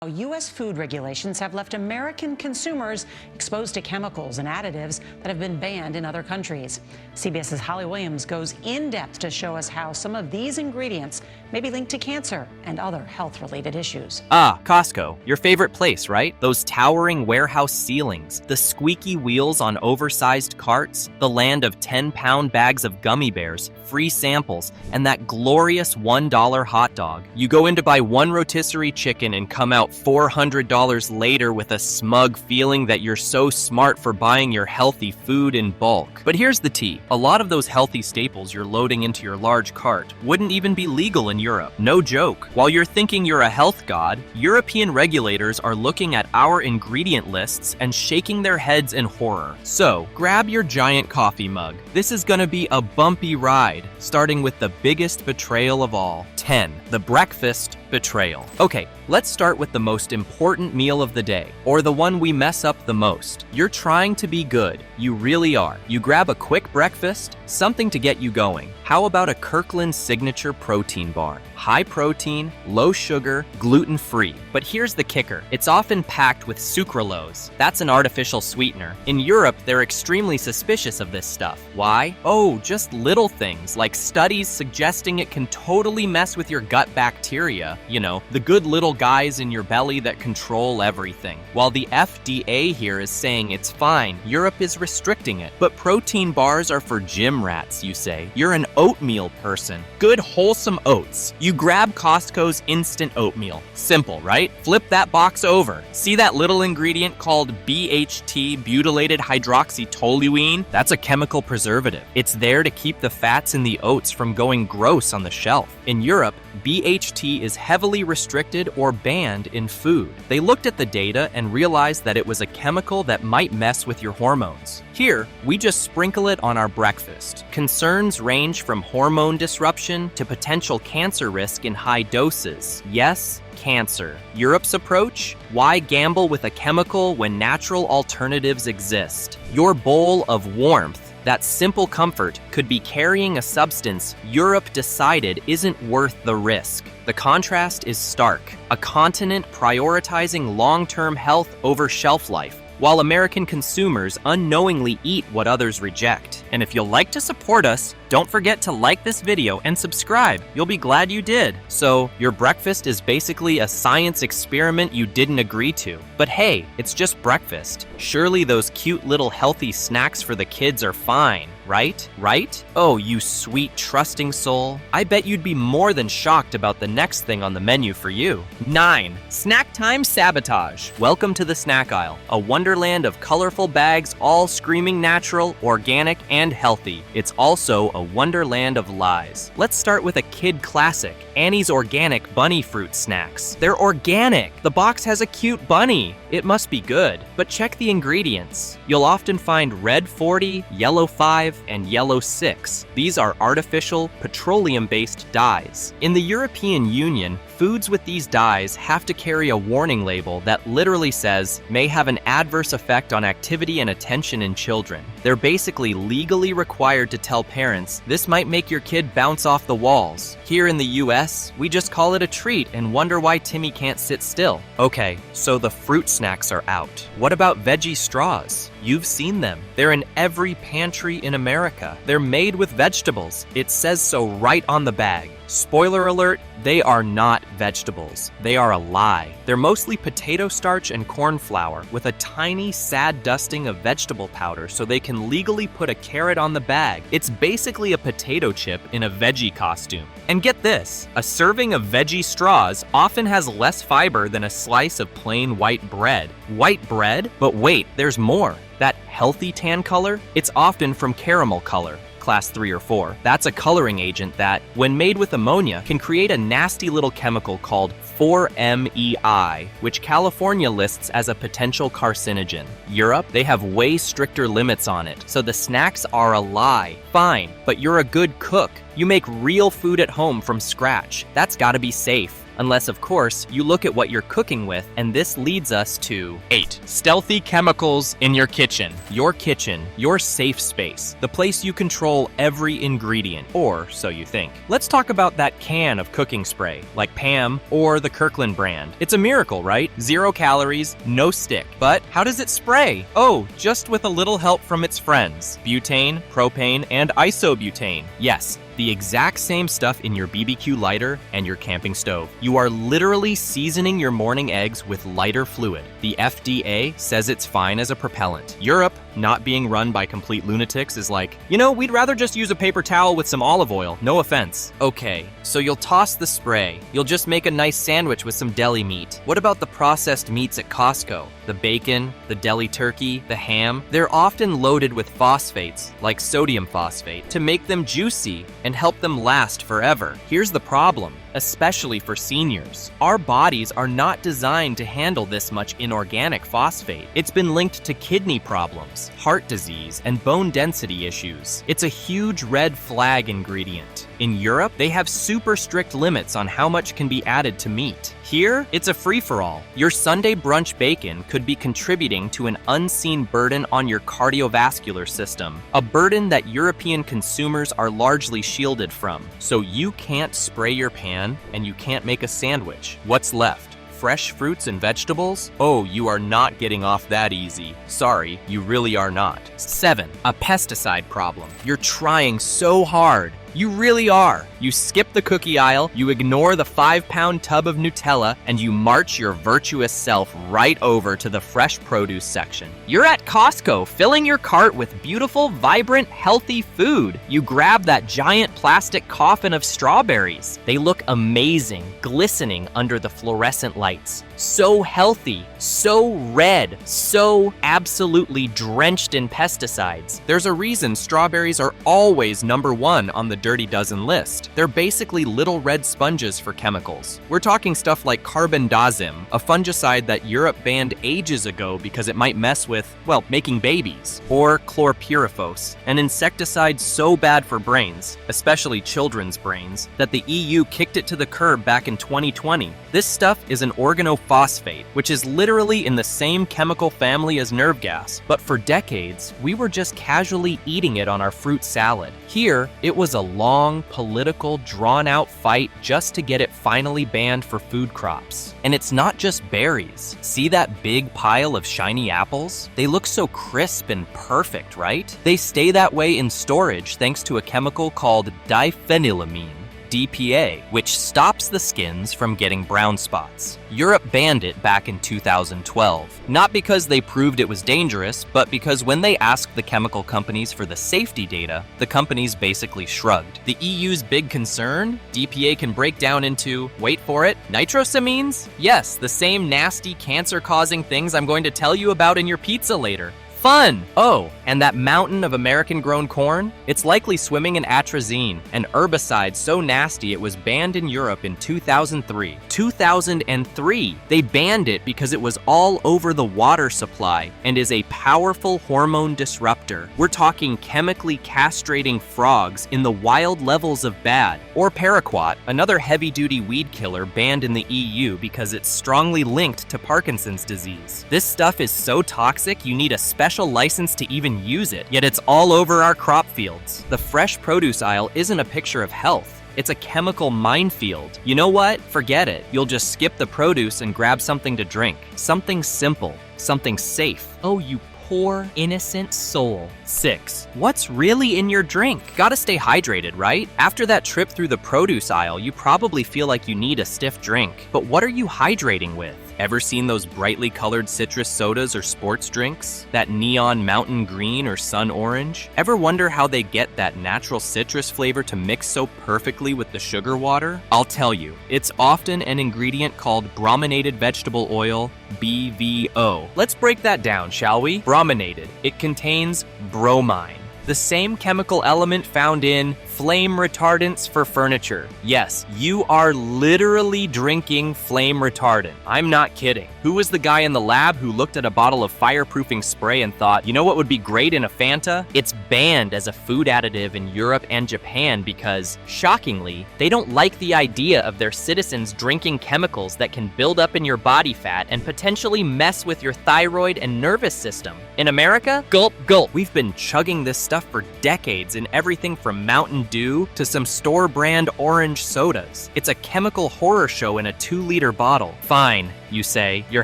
U.S. food regulations have left American consumers exposed to chemicals and additives that have been banned in other countries. CBS's Holly Williams goes in depth to show us how some of these ingredients may be linked to cancer and other health-related issues. Costco, your favorite place, right? Those towering warehouse ceilings, the squeaky wheels on oversized carts, the land of 10-pound bags of gummy bears, free samples, and that glorious $1 hot dog. You go in to buy one rotisserie chicken and come out $400 later with a smug feeling that you're so smart for buying your healthy food in bulk. But here's the tea. A lot of those healthy staples you're loading into your large cart wouldn't even be legal in Europe. No joke. While you're thinking you're a health god, European regulators are looking at our ingredient lists and shaking their heads in horror. So, grab your giant coffee mug. This is gonna be a bumpy ride, starting with the biggest betrayal of all. 10. The breakfast betrayal. Okay, let's start with the most important meal of the day, or the one we mess up the most. You're trying to be good. You really are. You grab a quick breakfast, something to get you going. How about a Kirkland signature protein bar? High protein, low sugar, gluten-free. But here's the kicker. It's often packed with sucralose. That's an artificial sweetener. In Europe, they're extremely suspicious of this stuff. Why? Oh, just little things, like studies suggesting it can totally mess with your gut bacteria. You know, the good little guys in your belly that control everything. While the FDA here is saying it's fine, Europe is restricting it. But protein bars are for gym rats, you say. You're an oatmeal person. Good wholesome oats. You grab Costco's instant oatmeal. Simple, right? Flip that box over. See that little ingredient called BHT, butylated hydroxytoluene? That's a chemical preservative. It's there to keep the fats in the oats from going gross on the shelf. In Europe, BHT is heavily restricted or banned in food. They looked at the data and realized that it was a chemical that might mess with your hormones. Here, we just sprinkle it on our breakfast. Concerns range from hormone disruption to potential cancer risk in high doses. Yes, cancer. Europe's approach? Why gamble with a chemical when natural alternatives exist? Your bowl of warmth, that simple comfort, could be carrying a substance Europe decided isn't worth the risk. The contrast is stark. A continent prioritizing long-term health over shelf life, while American consumers unknowingly eat what others reject. And if you'd like to support us, don't forget to like this video and subscribe. You'll be glad you did. So, your breakfast is basically a science experiment you didn't agree to. But hey, it's just breakfast. Surely those cute little healthy snacks for the kids are fine, right? Right? Oh, you sweet, trusting soul. I bet you'd be more than shocked about the next thing on the menu for you. 9. Snack time sabotage. Welcome to the snack aisle, a wonderland of colorful bags, all screaming natural, organic, and healthy. It's also a wonderland of lies. Let's start with a kid classic, Annie's Organic Bunny Fruit Snacks. They're organic. The box has a cute bunny. It must be good. But check the ingredients. You'll often find red 40, yellow 5, and yellow 6. These are artificial, petroleum-based dyes. In the European Union, foods with these dyes have to carry a warning label that literally says, may have an adverse effect on activity and attention in children. They're basically legally required to tell parents, this might make your kid bounce off the walls. Here in the US, we just call it a treat and wonder why Timmy can't sit still. Okay, so the fruit snacks are out. What about veggie straws? You've seen them. They're in every pantry in America. They're made with vegetables. It says so right on the bag. Spoiler alert, they are not vegetables. They are a lie. They're mostly potato starch and corn flour with a tiny, sad dusting of vegetable powder so they can legally put a carrot on the bag. It's basically a potato chip in a veggie costume. And get this, a serving of veggie straws often has less fiber than a slice of plain white bread. White bread? But wait, there's more. That healthy tan color? It's often from caramel color. Class 3 or 4. That's a coloring agent that, when made with ammonia, can create a nasty little chemical called 4-MEI, which California lists as a potential carcinogen. Europe, they have way stricter limits on it, so the snacks are a lie. Fine, but you're a good cook. You make real food at home from scratch. That's gotta be safe. Unless, of course, you look at what you're cooking with, and this leads us to 8. Stealthy chemicals in your kitchen. Your kitchen, your safe space, the place you control every ingredient, or so you think. Let's talk about that can of cooking spray, like Pam or the Kirkland brand. It's a miracle, right? 0 calories, no stick. But how does it spray? Oh, just with a little help from its friends. Butane, propane, and isobutane. Yes, the exact same stuff in your BBQ lighter and your camping stove. You are literally seasoning your morning eggs with lighter fluid. The FDA says it's fine as a propellant. Europe, not being run by complete lunatics, is like, we'd rather just use a paper towel with some olive oil, no offense. Okay, so you'll toss the spray. You'll just make a nice sandwich with some deli meat. What about the processed meats at Costco? The bacon, the deli turkey, the ham? They're often loaded with phosphates, like sodium phosphate, to make them juicy and help them last forever. Here's the problem, especially for seniors. Our bodies are not designed to handle this much inorganic phosphate. It's been linked to kidney problems, heart disease, and bone density issues. It's a huge red flag ingredient. In Europe, they have super strict limits on how much can be added to meat. Here, it's a free-for-all. Your Sunday brunch bacon could be contributing to an unseen burden on your cardiovascular system, a burden that European consumers are largely shielded from. So you can't spray your pan and you can't make a sandwich. What's left? Fresh fruits and vegetables? Oh, you are not getting off that easy. Sorry, you really are not. 7. A pesticide problem. You're trying so hard. You really are. You skip the cookie aisle, you ignore the 5-pound tub of Nutella, and you march your virtuous self right over to the fresh produce section. You're at Costco, filling your cart with beautiful, vibrant, healthy food. You grab that giant plastic coffin of strawberries. They look amazing, glistening under the fluorescent lights. So healthy, so red, so absolutely drenched in pesticides. There's a reason strawberries are always #1 on the Dirty Dozen list. They're basically little red sponges for chemicals. We're talking stuff like carbendazim, a fungicide that Europe banned ages ago because it might mess with, making babies. Or chlorpyrifos, an insecticide so bad for brains, especially children's brains, that the EU kicked it to the curb back in 2020. This stuff is an organophosphate, which is literally in the same chemical family as nerve gas. But for decades, we were just casually eating it on our fruit salad. Here, it was a long, political, drawn-out fight just to get it finally banned for food crops. And it's not just berries. See that big pile of shiny apples? They look so crisp and perfect, right? They stay that way in storage thanks to a chemical called diphenylamine, DPA, which stops the skins from getting brown spots. Europe banned it back in 2012. Not because they proved it was dangerous, but because when they asked the chemical companies for the safety data, the companies basically shrugged. The EU's big concern? DPA can break down into, wait for it, nitrosamines? Yes, the same nasty cancer-causing things I'm going to tell you about in your pizza later. Fun! Oh, and that mountain of American-grown corn? It's likely swimming in atrazine, an herbicide so nasty it was banned in Europe in 2003. 2003! They banned it because it was all over the water supply and is a powerful hormone disruptor. We're talking chemically castrating frogs in the wild levels of bad. Or paraquat, another heavy-duty weed killer banned in the EU because it's strongly linked to Parkinson's disease. This stuff is so toxic you need a special license to even use it, yet it's all over our crop fields. The fresh produce aisle isn't a picture of health. It's a chemical minefield. You know what? Forget it. You'll just skip the produce and grab something to drink. Something simple. Something safe. Oh, you poor, innocent soul. 6. What's really in your drink? Gotta stay hydrated, right? After that trip through the produce aisle, you probably feel like you need a stiff drink. But what are you hydrating with? Ever seen those brightly colored citrus sodas or sports drinks? That neon mountain green or sun orange? Ever wonder how they get that natural citrus flavor to mix so perfectly with the sugar water? I'll tell you, it's often an ingredient called brominated vegetable oil, BVO. Let's break that down, shall we? Brominated. It contains bromine, the same chemical element found in Flame retardants for furniture. Yes, you are literally drinking flame retardant. I'm not kidding. Who was the guy in the lab who looked at a bottle of fireproofing spray and thought, you know what would be great in a Fanta? It's banned as a food additive in Europe and Japan because, shockingly, they don't like the idea of their citizens drinking chemicals that can build up in your body fat and potentially mess with your thyroid and nervous system. In America, gulp, gulp. We've been chugging this stuff for decades in everything from Mountain Dew to some store-brand orange sodas. It's a chemical horror show in a 2-liter bottle. Fine, you say, your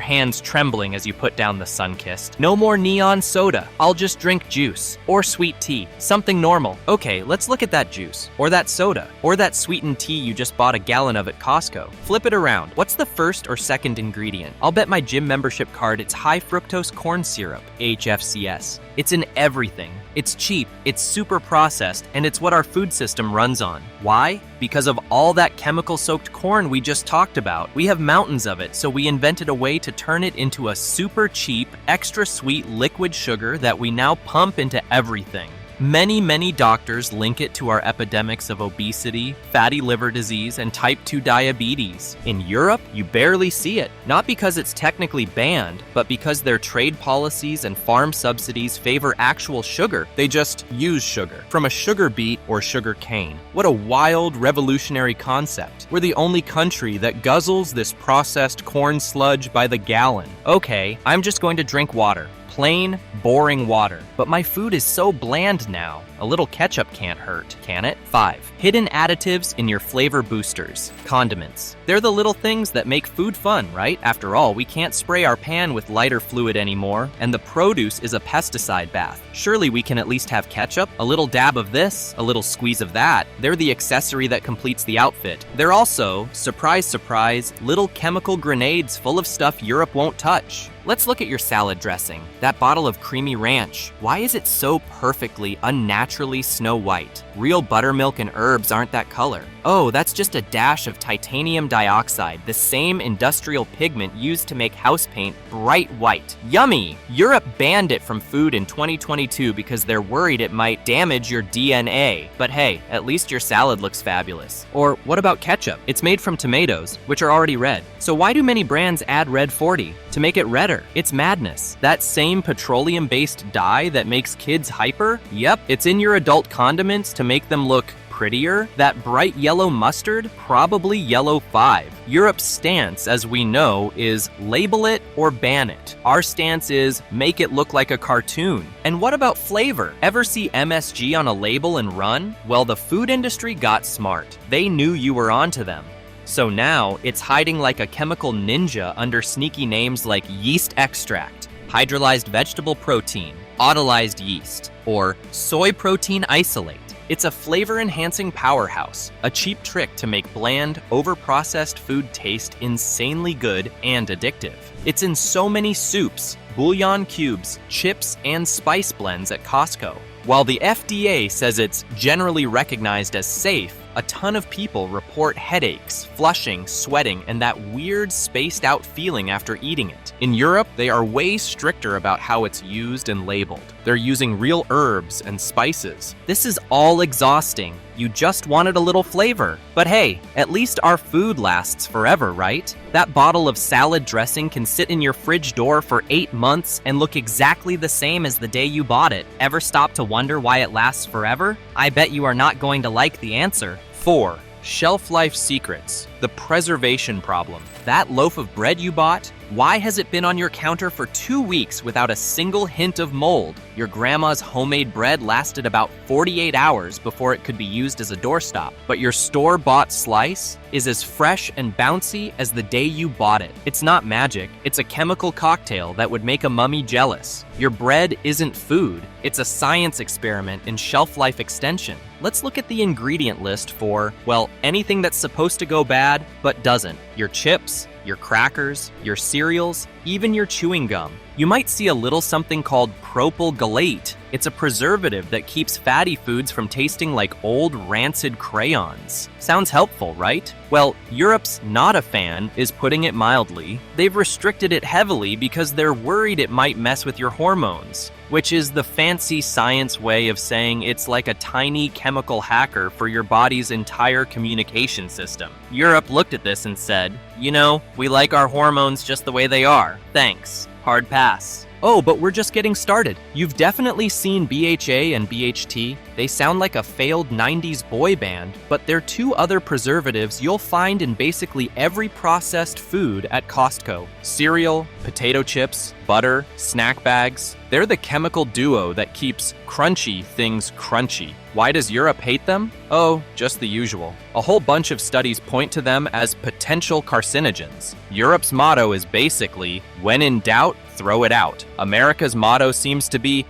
hands trembling as you put down the Sunkist. No more neon soda. I'll just drink juice. Or sweet tea. Something normal. Okay, let's look at that juice. Or that soda. Or that sweetened tea you just bought a gallon of at Costco. Flip it around. What's the first or second ingredient? I'll bet my gym membership card it's high fructose corn syrup, HFCS. It's in everything. It's cheap, it's super processed, and it's what our food system runs on. Why? Because of all that chemical-soaked corn we just talked about. We have mountains of it, so we invented a way to turn it into a super cheap, extra sweet liquid sugar that we now pump into everything. Many doctors link it to our epidemics of obesity, fatty liver disease, and type 2 diabetes. In Europe, you barely see it, not because it's technically banned, but because their trade policies and farm subsidies favor actual sugar. They just use sugar from a sugar beet or sugar cane. What a wild, revolutionary concept. We're the only country that guzzles this processed corn sludge by the gallon. Okay, I'm just going to drink water. Plain, boring water. But my food is so bland now. A little ketchup can't hurt, can it? 5. Hidden additives in your flavor boosters. Condiments. They're the little things that make food fun, right? After all, we can't spray our pan with lighter fluid anymore, and the produce is a pesticide bath. Surely we can at least have ketchup? A little dab of this, a little squeeze of that. They're the accessory that completes the outfit. They're also, surprise, surprise, little chemical grenades full of stuff Europe won't touch. Let's look at your salad dressing. That bottle of creamy ranch. Why is it so perfectly, unnaturally snow white? Real buttermilk and herbs aren't that color. Oh, that's just a dash of titanium dioxide, the same industrial pigment used to make house paint bright white. Yummy! Europe banned it from food in 2022 because they're worried it might damage your DNA. But hey, at least your salad looks fabulous. Or what about ketchup? It's made from tomatoes, which are already red. So why do many brands add red 40? To make it redder. It's madness. That same petroleum-based dye that makes kids hyper? Yep, it's in your adult condiments to make them look prettier. That bright yellow mustard? Probably yellow 5. Europe's stance, as we know, is label it or ban it. Our stance is make it look like a cartoon. And what about flavor? Ever see MSG on a label and run? Well, the food industry got smart. They knew you were onto them. So now, it's hiding like a chemical ninja under sneaky names like yeast extract, hydrolyzed vegetable protein, autolyzed yeast, or soy protein isolate. It's a flavor-enhancing powerhouse, a cheap trick to make bland, over-processed food taste insanely good and addictive. It's in so many soups, bouillon cubes, chips, and spice blends at Costco. While the FDA says it's generally recognized as safe, a ton of people report headaches, flushing, sweating, and that weird spaced-out feeling after eating it. In Europe, they are way stricter about how it's used and labeled. They're using real herbs and spices. This is all exhausting. You just wanted a little flavor. But hey, at least our food lasts forever, right? That bottle of salad dressing can sit in your fridge door for 8 months and look exactly the same as the day you bought it. Ever stop to wonder why it lasts forever? I bet you are not going to like the answer. 4. Shelf life secrets. The preservation problem. That loaf of bread you bought? Why has it been on your counter for 2 weeks without a single hint of mold? Your grandma's homemade bread lasted about 48 hours before it could be used as a doorstop. But your store-bought slice is as fresh and bouncy as the day you bought it. It's not magic. It's a chemical cocktail that would make a mummy jealous. Your bread isn't food. It's a science experiment in shelf life extension. Let's look at the ingredient list for, well, anything that's supposed to go bad, but doesn't. Your chips, your crackers, your cereals, even your chewing gum. You might see a little something called propyl gallate It's a preservative that keeps fatty foods from tasting like old rancid crayons. Sounds helpful, right? Well, Europe's not a fan is putting it mildly. They've restricted it heavily because they're worried it might mess with your hormones, which is the fancy science way of saying it's like a tiny chemical hacker for your body's entire communication system. Europe looked at this and said, you know, we like our hormones just the way they are. Thanks. Hard pass. Oh, but we're just getting started. You've definitely seen BHA and BHT. They sound like a failed 90s boy band, but they're two other preservatives you'll find in basically every processed food at Costco. Cereal, potato chips, butter, snack bags. They're the chemical duo that keeps crunchy things crunchy. Why does Europe hate them? Oh, just the usual. A whole bunch of studies point to them as potential carcinogens. Europe's motto is basically, when in doubt, throw it out. America's motto seems to be,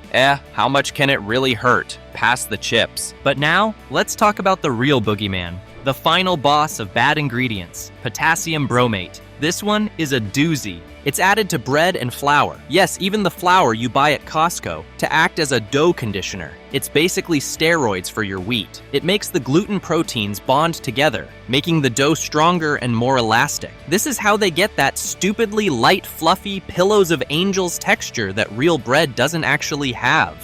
how much can it really hurt? Pass the chips. But now, let's talk about the real boogeyman. The final boss of bad ingredients, potassium bromate. This one is a doozy. It's added to bread and flour. Yes, even the flour you buy at Costco to act as a dough conditioner. It's basically steroids for your wheat. It makes the gluten proteins bond together, making the dough stronger and more elastic. This is how they get that stupidly light, fluffy pillows of angels texture that real bread doesn't actually have.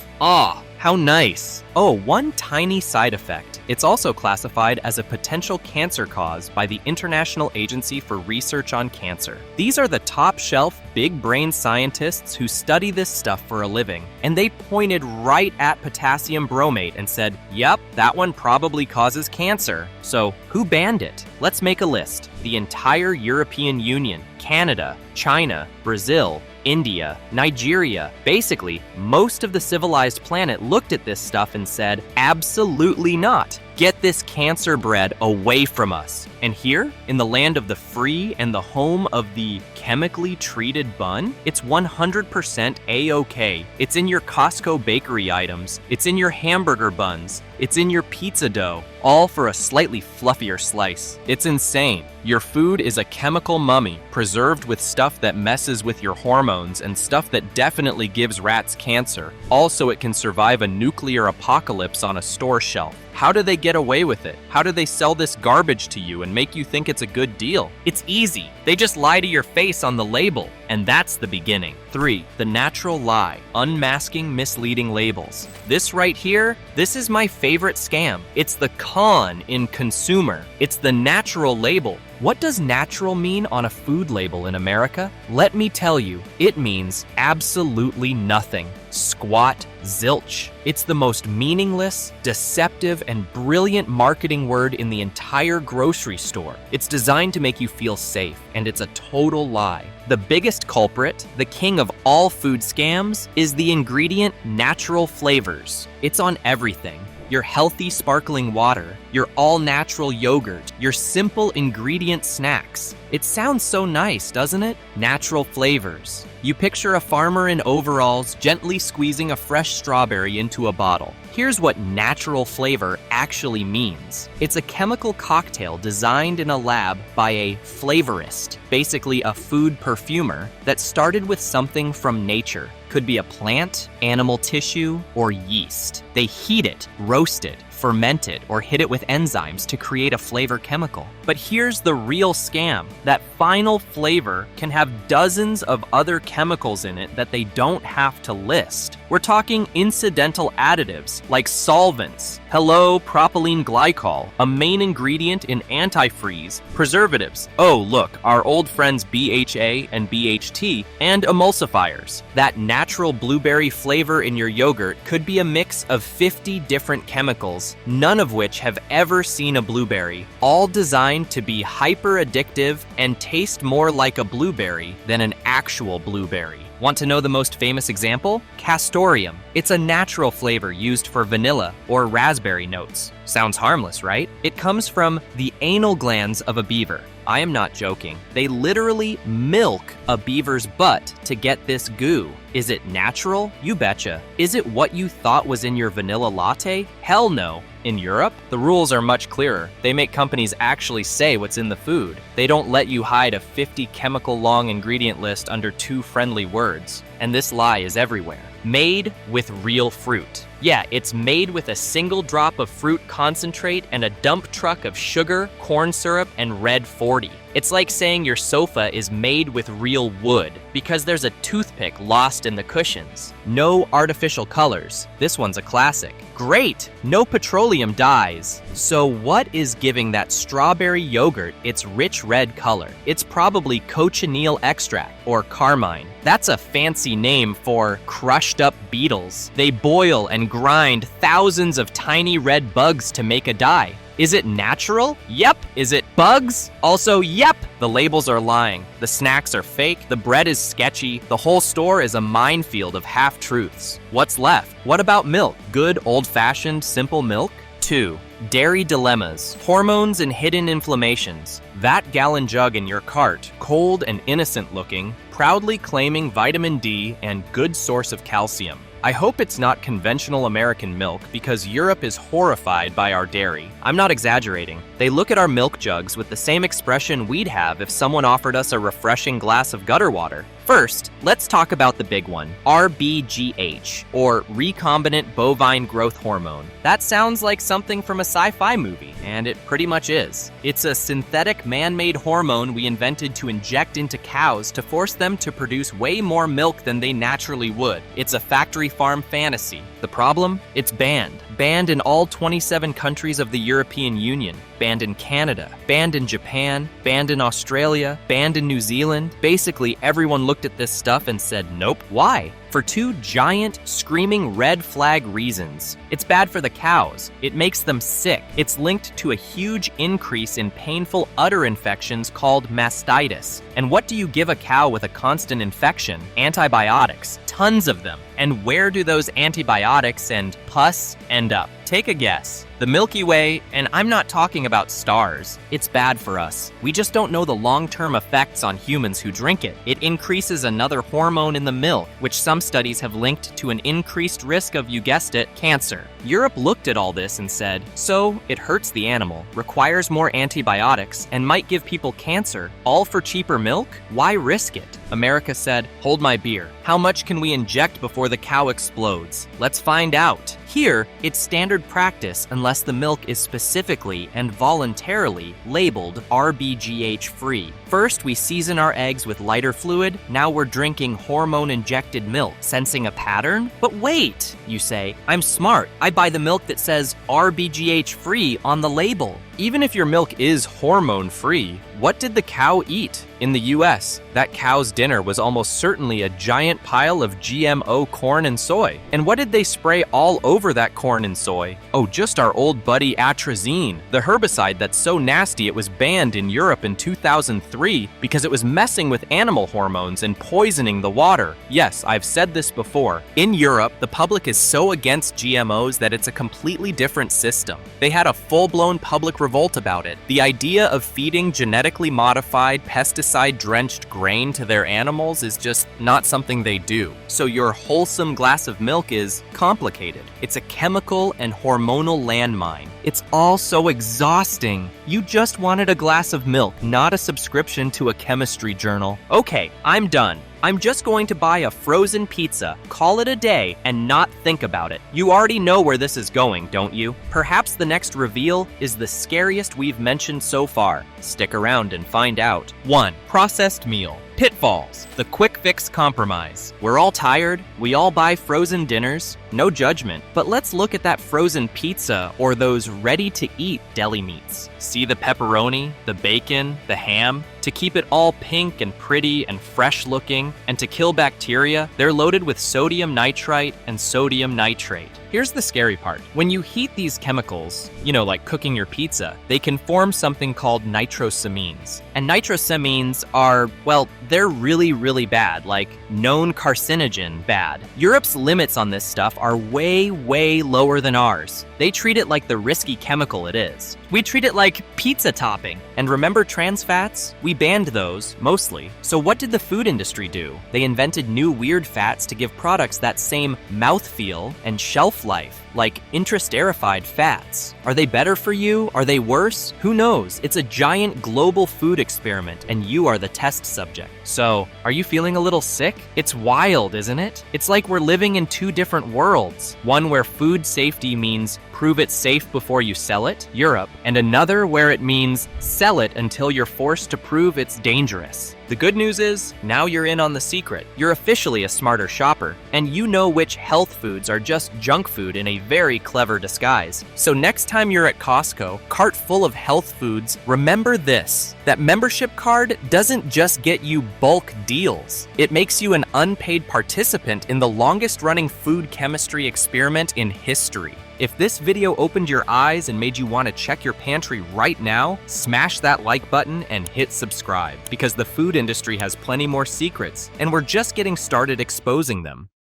How nice. Oh, one tiny side effect. It's also classified as a potential cancer cause by the International Agency for Research on Cancer. These are the top shelf, big brain scientists who study this stuff for a living, and they pointed right at potassium bromate and said, yep, that one probably causes cancer. So who banned it? Let's make a list. The entire European Union, Canada, China, Brazil, India, Nigeria. Basically, most of the civilized planet looked at this stuff and said, absolutely not. Get this cancer bread away from us. And here, in the land of the free and the home of the chemically treated bun, it's 100% A-OK. It's in your Costco bakery items. It's in your hamburger buns. It's in your pizza dough, all for a slightly fluffier slice. It's insane. Your food is a chemical mummy, preserved with stuff that messes with your hormones and stuff that definitely gives rats cancer. Also, it can survive a nuclear apocalypse on a store shelf. How do they get away with it? How do they sell this garbage to you and make you think it's a good deal? It's easy. They just lie to your face on the label. And that's the beginning. 3. The natural lie. Unmasking misleading labels. This right here, this is my favorite scam. It's the con in consumer. It's the natural label. What does natural mean on a food label in America? Let me tell you, it means absolutely nothing. Squat zilch. It's the most meaningless, deceptive, and brilliant marketing word in the entire grocery store. It's designed to make you feel safe, and it's a total lie. The biggest culprit, the king of all food scams, is the ingredient natural flavors. It's on everything. Your healthy sparkling water, your all-natural yogurt, your simple ingredient snacks. It sounds so nice, doesn't it? Natural flavors. You picture a farmer in overalls gently squeezing a fresh strawberry into a bottle. Here's what natural flavor actually means. It's a chemical cocktail designed in a lab by a flavorist, basically a food perfumer, that started with something from nature. Could be a plant, animal tissue, or yeast. They heat it, roast it, ferment it, or hit it with enzymes to create a flavor chemical. But here's the real scam. That final flavor can have dozens of other chemicals in it that they don't have to list. We're talking incidental additives like solvents, propylene glycol, a main ingredient in antifreeze, preservatives, look, our old friends BHA and BHT, and emulsifiers. That natural blueberry flavor in your yogurt could be a mix of 50 different chemicals, none of which have ever seen a blueberry, all designed to be hyper addictive and taste more like a blueberry than an actual blueberry. Want to know the most famous example? Castoreum. It's a natural flavor used for vanilla or raspberry notes. Sounds harmless, right? It comes from the anal glands of a beaver. I am not joking. They literally milk a beaver's butt to get this goo. Is it natural? You betcha. Is it what you thought was in your vanilla latte? Hell no. In Europe, the rules are much clearer. They make companies actually say what's in the food. They don't let you hide a 50 chemical long ingredient list under 2 friendly words. And this lie is everywhere. Made with real fruit. Yeah, it's made with a single drop of fruit concentrate and a dump truck of sugar, corn syrup, and red 40. It's like saying your sofa is made with real wood because there's a toothpick lost in the cushions. No artificial colors. This one's a classic. Great! No petroleum dyes. So what is giving that strawberry yogurt its rich red color? It's probably cochineal extract or carmine. That's a fancy name for crushed up beetles. They boil and grind thousands of tiny red bugs to make a dye. Is it natural? Yep. Is it bugs? Also, yep. The labels are lying. The snacks are fake. The bread is sketchy. The whole store is a minefield of half-truths. What's left? What about milk? Good old-fashioned simple milk? 2. Dairy dilemmas. Hormones and hidden inflammations. That gallon jug in your cart, cold and innocent looking, proudly claiming vitamin D and good source of calcium. I hope it's not conventional American milk because Europe is horrified by our dairy. I'm not exaggerating. They look at our milk jugs with the same expression we'd have if someone offered us a refreshing glass of gutter water. First, let's talk about the big one, RBGH, or recombinant bovine growth hormone. That sounds like something from a sci-fi movie, and it pretty much is. It's a synthetic man-made hormone we invented to inject into cows to force them to produce way more milk than they naturally would. It's a factory farm fantasy. The problem? It's banned. Banned in all 27 countries of the European Union. Banned in Canada. Banned in Japan. Banned in Australia. Banned in New Zealand. Basically, everyone looked at this stuff and said, nope. Why? For 2 giant, screaming red flag reasons. It's bad for the cows. It makes them sick. It's linked to a huge increase in painful udder infections called mastitis. And what do you give a cow with a constant infection? Antibiotics. Tons of them. And where do those antibiotics and pus end up? Take a guess. The Milky Way, and I'm not talking about stars. It's bad for us. We just don't know the long-term effects on humans who drink it. It increases another hormone in the milk, which some studies have linked to an increased risk of, you guessed it, cancer. Europe looked at all this and said, so it hurts the animal, requires more antibiotics, and might give people cancer, all for cheaper milk? Why risk it? America said, hold my beer. How much can we inject before the cow explodes? Let's find out. Here, it's standard practice unless the milk is specifically and voluntarily labeled RBGH-free. First, we season our eggs with lighter fluid. Now we're drinking hormone-injected milk, sensing a pattern? But wait, you say, I'm smart. I buy the milk that says RBGH-free on the label. Even if your milk is hormone-free, what did the cow eat? In the US, that cow's dinner was almost certainly a giant pile of GMO corn and soy. And what did they spray all over that corn and soy? Oh, just our old buddy atrazine, the herbicide that's so nasty it was banned in Europe in 2003 because it was messing with animal hormones and poisoning the water. Yes, I've said this before. In Europe, the public is so against GMOs that it's a completely different system. They had a full-blown public revolt about it. The idea of feeding genetically modified, pesticide-drenched grain to their animals is just not something they do. So your wholesome glass of milk is complicated. It's a chemical and hormonal landmine. It's all so exhausting. You just wanted a glass of milk, not a subscription to a chemistry journal. Okay, I'm done. I'm just going to buy a frozen pizza, call it a day, and not think about it. You already know where this is going, don't you? Perhaps the next reveal is the scariest we've mentioned so far. Stick around and find out. 1. Processed meal. Pitfalls. The quick fix compromise. We're all tired. We all buy frozen dinners. No judgment. But let's look at that frozen pizza or those ready-to-eat deli meats. See the pepperoni, the bacon, the ham? To keep it all pink and pretty and fresh looking, and to kill bacteria, they're loaded with sodium nitrite and sodium nitrate. Here's the scary part. When you heat these chemicals, like cooking your pizza, they can form something called nitrosamines. And nitrosamines are, well, they're really, really bad, like known carcinogen bad. Europe's limits on this stuff are way, way lower than ours. They treat it like the risky chemical it is. We treat it like pizza topping. And remember trans fats? We banned those, mostly. So what did the food industry do? They invented new weird fats to give products that same mouthfeel and shelf life, like intrasterified fats. Are they better for you? Are they worse? Who knows? It's a giant global food experiment, and you are the test subject. So, are you feeling a little sick? It's wild, isn't it? It's like we're living in two different worlds. One where food safety means prove it safe before you sell it, Europe, and another where it means sell it until you're forced to prove it's dangerous. The good news is, now you're in on the secret. You're officially a smarter shopper, and you know which health foods are just junk food in a very clever disguise. So next time you're at Costco, cart full of health foods, remember this: that membership card doesn't just get you bulk deals. It makes you an unpaid participant in the longest-running food chemistry experiment in history. If this video opened your eyes and made you want to check your pantry right now, smash that like button and hit subscribe, because the food industry has plenty more secrets, and we're just getting started exposing them.